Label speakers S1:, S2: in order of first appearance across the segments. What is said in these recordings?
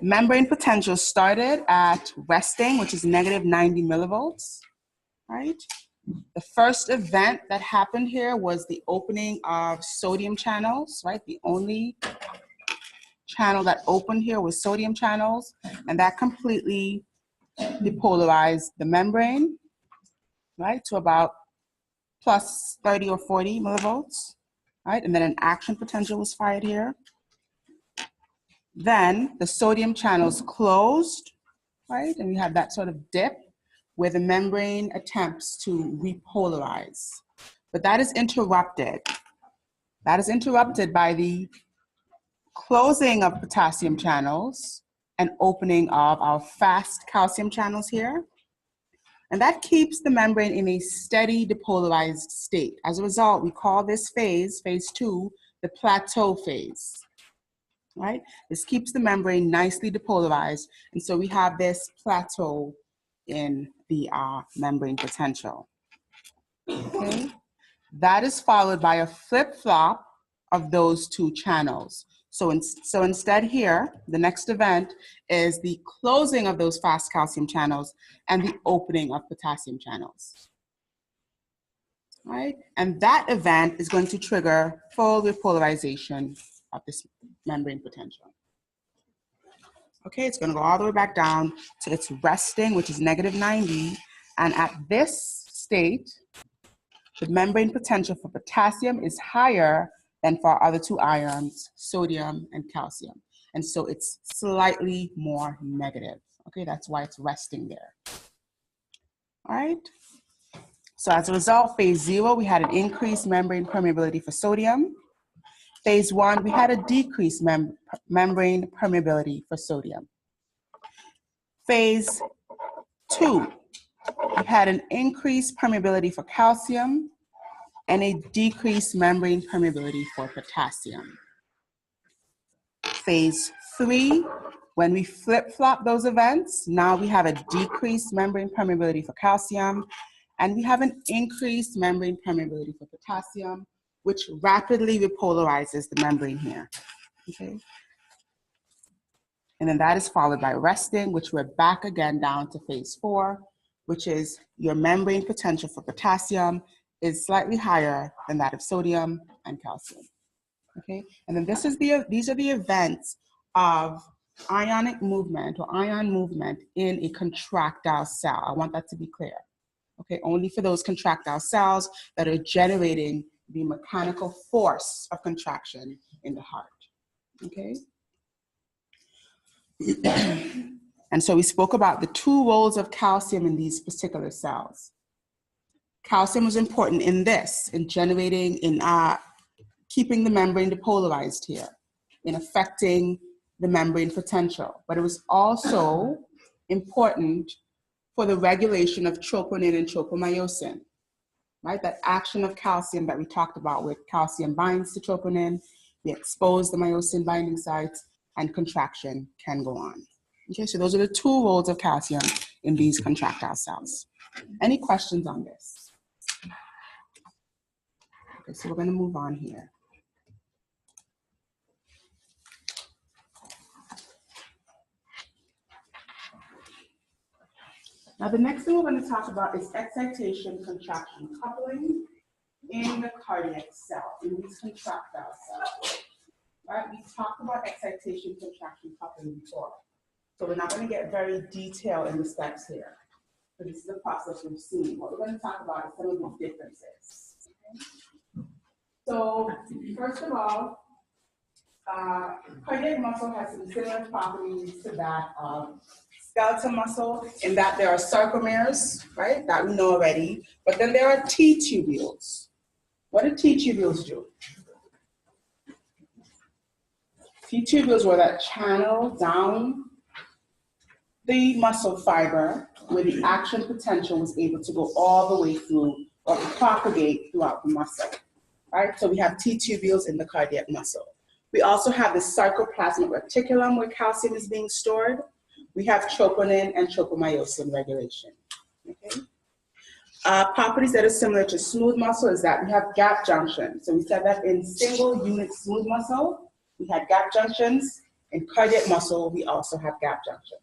S1: Membrane potential started at resting, which is negative 90 millivolts, right? The first event that happened here was the opening of sodium channels, right? The only channel that opened here was sodium channels, and that completely depolarized the membrane, right, to about plus 30 or 40 millivolts, right? And then an action potential was fired here. Then the sodium channels closed, right? And we have that sort of dip where the membrane attempts to repolarize. But that is interrupted. That is interrupted by the closing of potassium channels and opening of our fast calcium channels here. And that keeps the membrane in a steady depolarized state. As a result, we call this phase, phase 2, the plateau phase, right? This keeps the membrane nicely depolarized. And so we have this plateau in the membrane potential, okay? That is followed by a flip-flop of those two channels. So instead here, the next event is the closing of those fast calcium channels and the opening of potassium channels, right? And that event is going to trigger full repolarization of this membrane potential. Okay, it's going to go all the way back down to its resting, which is negative 90. And at this state, the membrane potential for potassium is higher than for our other two ions, sodium and calcium. And so it's slightly more negative. Okay, that's why it's resting there. All right. So as a result, phase 0, we had an increased membrane permeability for sodium. Phase 1, we had a decreased membrane permeability for sodium. Phase 2, we had an increased permeability for calcium and a decreased membrane permeability for potassium. Phase 3, when we flip-flop those events, now we have a decreased membrane permeability for calcium, and we have an increased membrane permeability for potassium, which rapidly repolarizes the membrane here, okay? And then that is followed by resting, which we're back again down to phase 4, which is your membrane potential for potassium is slightly higher than that of sodium and calcium, okay? And then these are the events of ionic movement or ion movement in a contractile cell. I want that to be clear, okay? Only for those contractile cells that are generating the mechanical force of contraction in the heart, okay? And so we spoke about the two roles of calcium in these particular cells. Calcium was important in this, in generating, in keeping the membrane depolarized here, in affecting the membrane potential. But it was also important for the regulation of troponin and tropomyosin, right? That action of calcium that we talked about, where calcium binds to troponin, we expose the myosin binding sites, and contraction can go on. Okay, so those are the two roles of calcium in these contractile cells. Any questions on this? Okay, so we're going to move on here. Now, the next thing we're going to talk about is excitation-contraction coupling in the cardiac cell, in these contractile cells. Right? We talked about excitation-contraction coupling before, so we're not going to get very detailed in the steps here. So this is a process we've seen. What we're going to talk about is some of the differences. Okay? So, first of all, cardiac muscle has some similar properties to that of skeletal muscle in that there are sarcomeres, right, that we know already, but then there are T-tubules. What do T-tubules do? T-tubules were that channel down the muscle fiber where the action potential was able to go all the way through or propagate throughout the muscle, right? So we have T-tubules in the cardiac muscle. We also have the sarcoplasmic reticulum where calcium is being stored. We have troponin and tropomyosin regulation, okay? Properties that are similar to smooth muscle is that we have gap junctions. So we said that in single unit smooth muscle, we had gap junctions. In cardiac muscle, we also have gap junctions.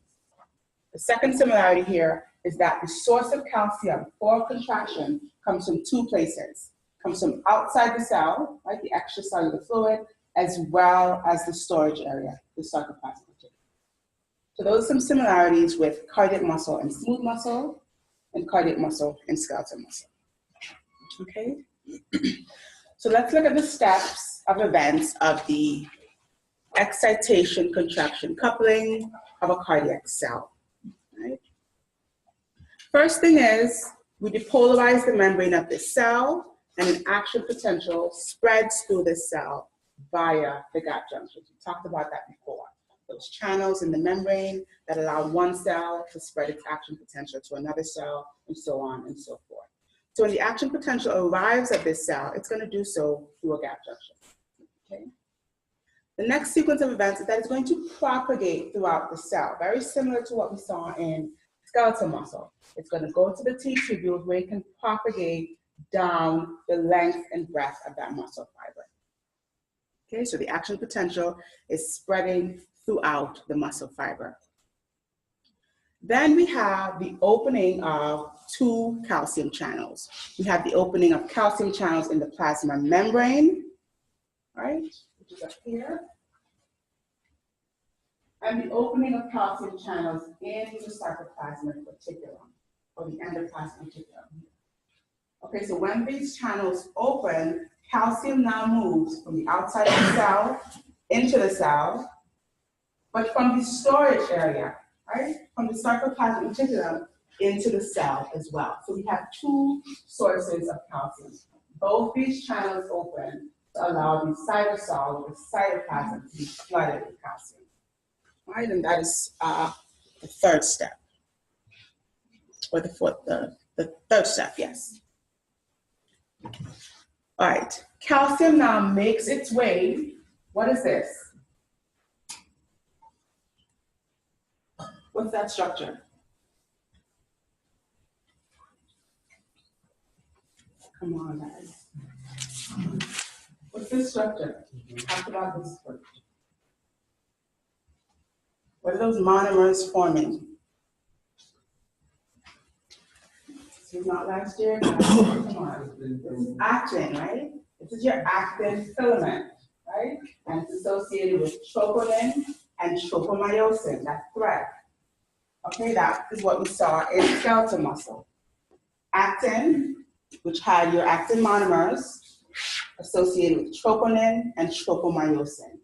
S1: The second similarity here is that the source of calcium for contraction comes from two places. It comes from outside the cell, right, the extracellular fluid, as well as the storage area, the sarcoplasmic reticulum. So those are some similarities with cardiac muscle and smooth muscle, and cardiac muscle and skeletal muscle. Okay? So let's look at the steps of events of the excitation, contraction, coupling of a cardiac cell. Right? First thing is, we depolarize the membrane of the cell, and an action potential spreads through the cell via the gap junctions. We talked about that before. Those channels in the membrane that allow one cell to spread its action potential to another cell, and so on and so forth. So when the action potential arrives at this cell, it's going to do so through a gap junction. Okay? The next sequence of events is that it's going to propagate throughout the cell, very similar to what we saw in skeletal muscle. It's going to go to the T-tubules where it can propagate down the length and breadth of that muscle fiber. Okay, so the action potential is spreading throughout the muscle fiber. Then we have the opening of two calcium channels. We have the opening of calcium channels in the plasma membrane, right, which is up here, and the opening of calcium channels in the sarcoplasmic reticulum, or the endoplasmic reticulum. Okay, so when these channels open, calcium now moves from the outside of the cell into the cell, but from the storage area, right, from the sarcoplasmic reticulum into the cell as well. So we have two sources of calcium. Both these channels open to allow the cytosol, the cytoplasm, to be flooded with calcium. Right, and that is the third step, or the third step, yes. All right, calcium now makes its way. What is this? What's that structure? Come on, guys. What's this structure? Talk about this first. What are those monomers forming? This was not last year. Come on. This is actin, right? This is your actin filament, right? And it's associated with troponin and tropomyosin, that thread. Okay, that is what we saw in skeletal muscle. Actin, which had your actin monomers associated with troponin and tropomyosin.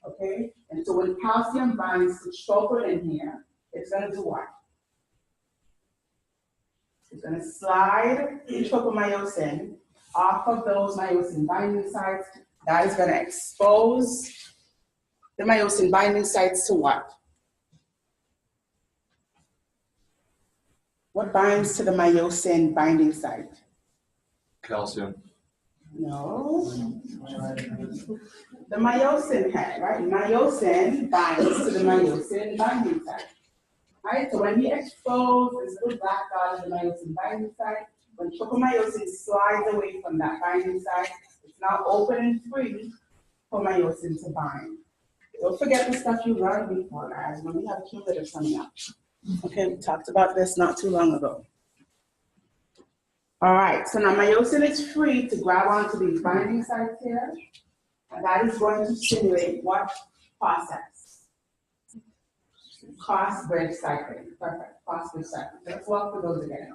S1: Okay, and so when calcium binds to troponin here, it's going to do what? It's going to slide the tropomyosin off of those myosin binding sites. That is going to expose the myosin binding sites to what? What binds to the myosin binding site?
S2: Calcium.
S1: No. The myosin head, right? Myosin binds to the myosin binding site. Right? So when we expose this little black dot of the myosin binding site, when tropomyosin slides away from that binding site, it's now open and free for myosin to bind. Don't forget the stuff you learned before, guys, when we have cumulatives coming up. Okay, we talked about this not too long ago. All right, so now myosin is free to grab onto these binding sites here, and that is going to stimulate what process? Cross-bridge cycling. Perfect, cross-bridge cycling. Let's walk through those again.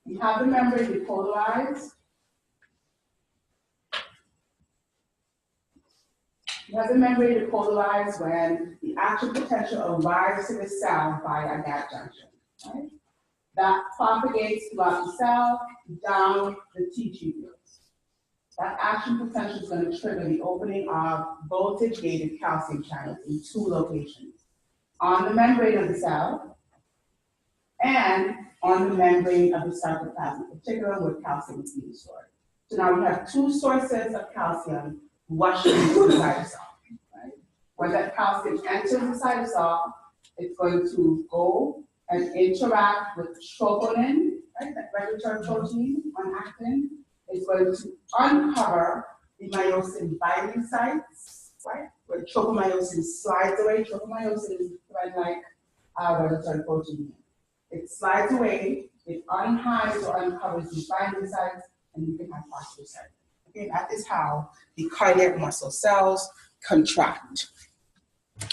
S1: You have the membrane depolarized. You have the membrane depolarized when the action potential arrives to the cell via a gap junction. Right? That propagates throughout the cell down the T-tubules. That action potential is going to trigger the opening of voltage-gated calcium channels in two locations: on the membrane of the cell and on the membrane of the sarcoplasmic reticulum where calcium is being stored. So now we have two sources of calcium rushing into the cytosol. Right? When that calcium enters the cytosol, it's going to go and interact with troponin, right, that regulatory protein on actin. It's going to uncover the myosin binding sites, right, where tropomyosin slides away. Tropomyosin is thread-like regulatory protein. It slides away, it unhides or uncovers these binding sites, and you can have phosphocytes. Okay, that is how the cardiac muscle cells contract.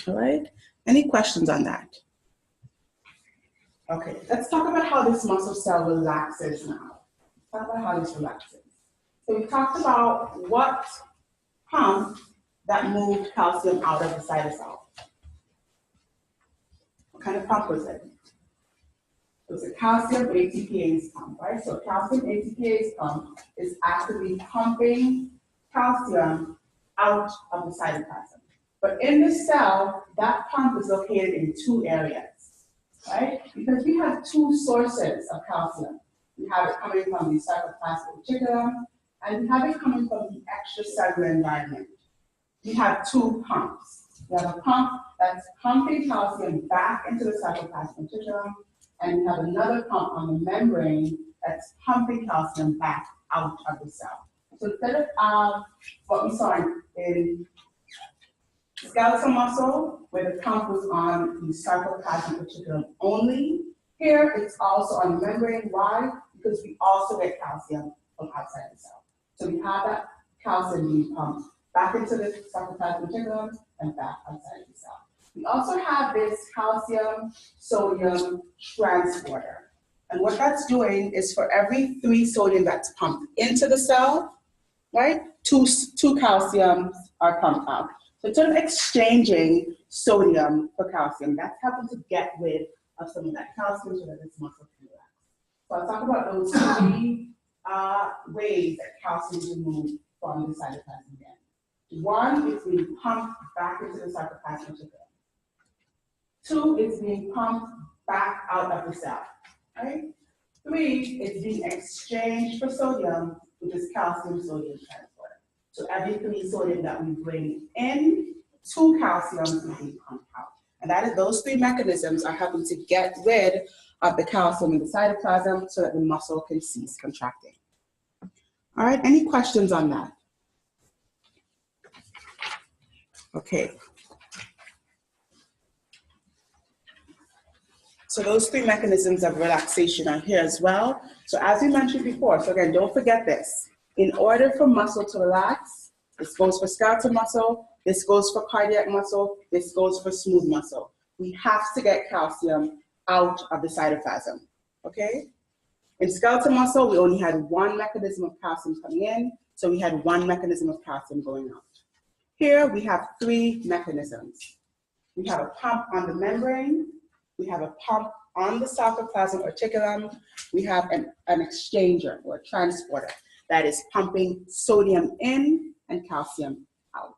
S1: All right, any questions on that? Okay, let's talk about how this muscle cell relaxes now. Let's talk about how this relaxes. So we talked about what pump that moved calcium out of the cytosol. What kind of pump was it? It was a calcium ATPase pump, right? So calcium ATPase pump is actively pumping calcium out of the cytoplasm. But in the cell, that pump is located in two areas, right? Because we have two sources of calcium. We have it coming from the cytoplasmic reticulum, and we have it coming from the extracellular environment. We have two pumps. We have a pump that's pumping calcium back into the cytoplasmic reticulum, and we have another pump on the membrane that's pumping calcium back out of the cell. So instead of what we saw in skeletal muscle, where the pump was on the cytoplasmic reticulum only, here it's also on the membrane. Why? Because we also get calcium from outside the cell. So we have that calcium being pumped back into the cytoplasmic reticulum and back outside the cell. We also have this calcium-sodium transporter. And what that's doing is for every 3 sodium that's pumped into the cell, right, two calciums are pumped out. So it's sort of exchanging sodium for calcium. That's helping to get rid of some of that calcium so that this muscle can relax. So I'll talk about those 3 ways that calcium is removed from the cytoplasm again. 1 is being pumped back into the cytoplasmic reticulum. 2 is being pumped back out of the cell, right? 3 is being exchanged for sodium, which is calcium-sodium transporter. So every 3 sodium that we bring in, 2 calcium is being pumped out. And that is, those 3 mechanisms are helping to get rid of the calcium in the cytoplasm so that the muscle can cease contracting. All right, any questions on that? Okay. So those 3 mechanisms of relaxation are here as well. So as we mentioned before, so again, don't forget this. In order for muscle to relax, this goes for skeletal muscle, this goes for cardiac muscle, this goes for smooth muscle. We have to get calcium out of the cytoplasm, okay? In skeletal muscle, we only had 1 mechanism of calcium coming in, so we had 1 mechanism of calcium going out. Here we have 3 mechanisms. We have a pump on the membrane, we have a pump on the cytoplasmic reticulum, we have an exchanger or a transporter that is pumping sodium in and calcium out.